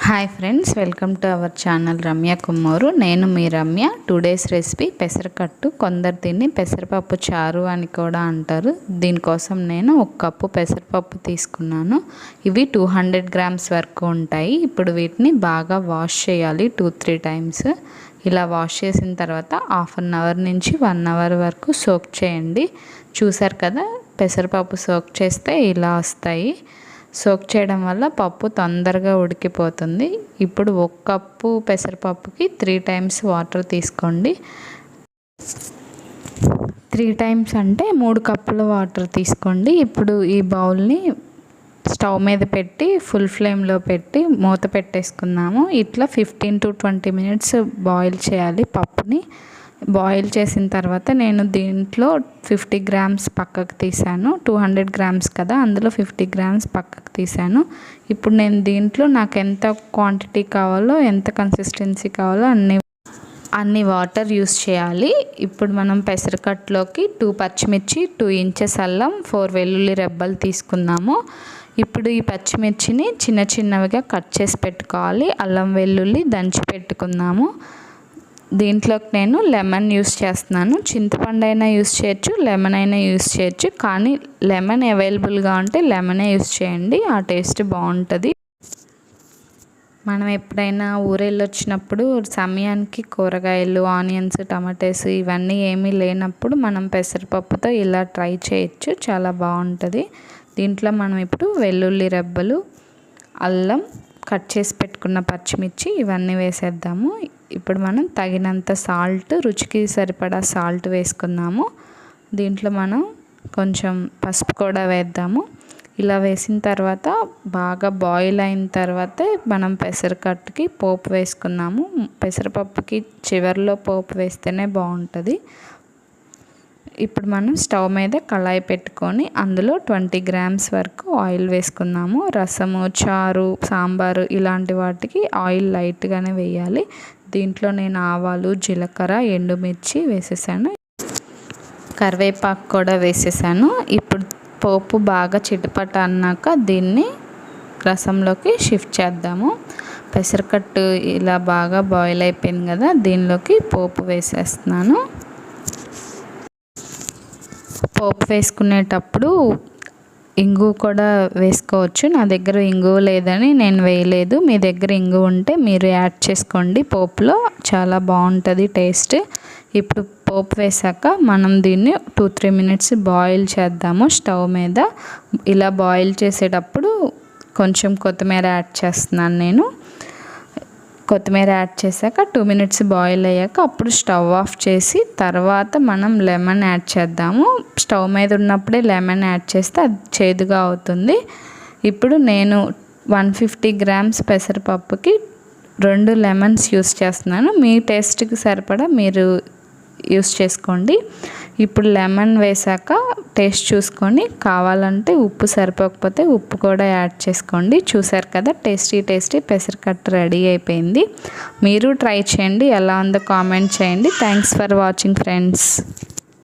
Hi friends, welcome to our channel Ramya Kummuru. నేను మీ Ramya. Today's recipe పెసరకట్టు. కొందరు దీన్ని పెసరపప్పు చారు అని కూడా అంటారు. దీనికోసం నేను 1 కప్పు పెసరపప్పు తీసుకున్నాను. ఇవి 200 గ్రామ్స్ వరకు ఉంటాయి. ఇప్పుడు వీటిని బాగా వాష్ చేయాలి 2-3 టైమ్స్. ఇలా వాష్ చేసిన తర్వాత 1/2 అవర్ నుంచి 1 అవర్ వరకు సోక్ చేయండి. చూసారు కదా, పెసరపప్పు సోక్ చేస్తే ఇలా వస్తాయి. సోక్ చేయడం వల్ల పప్పు తొందరగా ఉడికిపోతుంది. ఇప్పుడు 1 కప్పు పెసరపప్పుకి 3 టైమ్స్ వాటర్ తీసుకోండి. 3 టైమ్స్ అంటే 3 కప్పుల వాటర్ తీసుకోండి. ఇప్పుడు ఈ బౌల్ని స్టవ్ మీద పెట్టి ఫుల్ ఫ్లేమ్లో పెట్టి మూత పెట్టేసుకుందాము. ఇట్లా 15 to 20 మినిట్స్ బాయిల్ చేయాలి పప్పుని. బాయిల్ చేసిన తర్వాత నేను దీంట్లో 50 గ్రామ్స్ పక్కకు తీసాను. 200 గ్రామ్స్ కదా, అందులో 50 గ్రామ్స్ పక్కకు తీసాను. ఇప్పుడు నేను దీంట్లో నాకు ఎంత క్వాంటిటీ కావాలో, ఎంత కన్సిస్టెన్సీ కావాలో అన్ని వాటర్ యూస్ చేయాలి. ఇప్పుడు మనం పెసరకట్టులోకి 2 పచ్చిమిర్చి, 2 ఇంచెస్ అల్లం, 4 వెల్లుల్లి రెబ్బలు తీసుకుందాము. ఇప్పుడు ఈ పచ్చిమిర్చిని చిన్న చిన్నవిగా కట్ చేసి పెట్టుకోవాలి. అల్లం వెల్లుల్లి దంచి పెట్టుకుందాము. దీంట్లోకి నేను లెమన్ యూస్ చేస్తున్నాను. చింతపండు అయినా యూస్ చేయొచ్చు, లెమన్ అయినా యూస్ చేయొచ్చు. కానీ లెమన్ అవైలబుల్గా ఉంటే లెమనే యూస్ చేయండి, ఆ టేస్ట్ బాగుంటుంది. మనం ఎప్పుడైనా ఊరెళ్ళొచ్చినప్పుడు సమయానికి కూరగాయలు, ఆనియన్స్, టమాటోస్ ఇవన్నీ ఏమీ లేనప్పుడు మనం పెసరపప్పుతో ఇలా ట్రై చేయొచ్చు, చాలా బాగుంటుంది. దీంట్లో మనం ఇప్పుడు వెల్లుల్లి రెబ్బలు, అల్లం, కట్ చేసి పెట్టుకున్న పచ్చిమిర్చి ఇవన్నీ వేసేద్దాము. ఇప్పుడు మనం తగినంత సాల్ట్, రుచికి సరిపడా సాల్ట్ వేసుకుందాము. దీంట్లో మనం కొంచెం పసుపు కూడా వేద్దాము. ఇలా వేసిన తర్వాత బాగా బాయిల్ అయిన తర్వాత మనం పెసరకట్టుకి పోపు వేసుకుందాము. పెసరపప్పుకి చివరిలో పోపు వేస్తేనే బాగుంటుంది. ఇప్పుడు మనం స్టవ్ మీద కళాయి పెట్టుకొని అందులో 20 గ్రామ్స్ వరకు ఆయిల్ వేసుకుందాము. రసము, చారు, సాంబారు ఇలాంటి వాటికి ఆయిల్ లైట్గానే వేయాలి. దీంట్లో నేను ఆవాలు, జీలకర్ర, ఎండుమిర్చి వేసేసాను. కరివేపాకు కూడా వేసేసాను. ఇప్పుడు పోపు బాగా చిటపట అన్నాక దీన్ని రసంలోకి షిఫ్ట్ చేద్దాము. పెసరకట్టు ఇలా బాగా బాయిల్ అయిపోయింది కదా, దీనిలోకి పోపు వేసేస్తున్నాను. పోపు వేసుకునేటప్పుడు ఇంగువ కూడా వేసుకోవచ్చు. నా దగ్గర ఇంగువ లేదని నేను వేయలేదు. మీ దగ్గర ఇంగువ ఉంటే మీరు యాడ్ చేసుకోండి. పోపులో చాలా బాగుంటుంది టేస్ట్. ఇప్పుడు పోపు వేసాక మనం దీన్ని 2-3 మినిట్స్ బాయిల్ చేద్దాము స్టవ్ మీద. ఇలా బాయిల్ చేసేటప్పుడు కొంచెం కొత్తిమీర యాడ్ చేస్తున్నాను నేను. కొత్తిమీర యాడ్ చేశాక 2 మినిట్స్ బాయిల్ అయ్యాక అప్పుడు స్టవ్ ఆఫ్ చేసి తర్వాత మనం లెమన్ యాడ్ చేద్దాము. స్టవ్ మీద ఉన్నప్పుడే లెమన్ యాడ్ చేస్తే అది చేదుగా అవుతుంది. ఇప్పుడు నేను 150 గ్రామ్స్ పెసరపప్పుకి 2 లెమన్స్ యూస్ చేస్తున్నాను. మీ టేస్ట్కి సరిపడా మీరు యూస్ చేసుకోండి. ఇప్పుడు లెమన్ వేసాక టేస్ట్ చూసుకొని కావాలంటే ఉప్పు సరిపోకపోతే ఉప్పు కూడా యాడ్ చేసుకోండి. చూసారు కదా, టేస్టీ పెసరకట్టు రెడీ అయిపోయింది. మీరు ట్రై చేయండి, ఎలా ఉందో కామెంట్ చేయండి. Thanks for watching friends.